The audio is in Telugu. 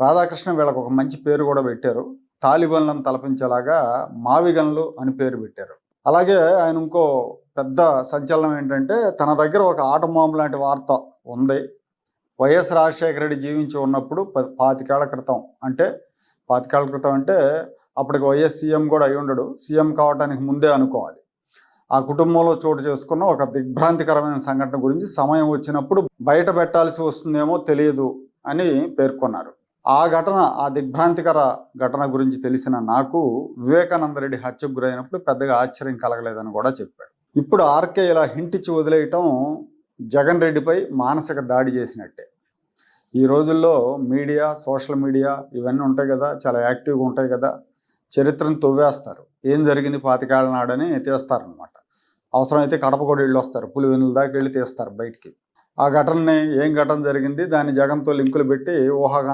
రాధాకృష్ణ వీళ్ళకి ఒక మంచి పేరు కూడా పెట్టారు. తాలిబన్లను తలపించేలాగా మావిగన్లు అని పేరు పెట్టారు. అలాగే ఆయన ఇంకో పెద్ద సంచలనం ఏంటంటే తన దగ్గర ఒక ఆటం బాంబు లాంటి వార్త ఉంది. వైఎస్ రాజశేఖర రెడ్డి జీవించి ఉన్నప్పుడు 25 ఏళ్ల క్రితం అంటే 25 ఏళ్ల క్రితం అంటే అప్పటికి వైఎస్ సీఎం కూడా అయి ఉండడు. సీఎం కావడానికి ముందే అనుకోవాలి. ఆ కుటుంబంలో చోటు చేసుకున్న ఒక దిగ్భ్రాంతికరమైన సంఘటన గురించి సమయం వచ్చినప్పుడు బయట పెట్టాల్సి వస్తుందేమో తెలియదు అని పేర్కొన్నారు. ఆ దిగ్భ్రాంతికర ఘటన గురించి తెలిసిన నాకు వివేకానంద రెడ్డి హత్యకు గురైనప్పుడు పెద్దగా ఆశ్చర్యం కలగలేదని కూడా చెప్పాడు. ఇప్పుడు ఆర్కే ఇలా హింట్ ఇచ్చి వదిలేయటం జగన్ రెడ్డిపై మానసిక దాడి చేసినట్టే. ఈ రోజుల్లో మీడియా, సోషల్ మీడియా ఇవన్నీ ఉంటాయి కదా, చాలా యాక్టివ్గా ఉంటాయి కదా, చరిత్రను తవ్వేస్తారు. ఏం జరిగింది 25 ఏళ్ల నాడని తీస్తారనమాట. అవసరమైతే కడప కూడా వెళ్ళి వస్తారు, పులివెందుల దాకా వెళ్ళి తీస్తారు బయటికి. ఆ ఘటనని ఏం ఘటన జరిగింది దాన్ని జగన్తో లింకులు పెట్టి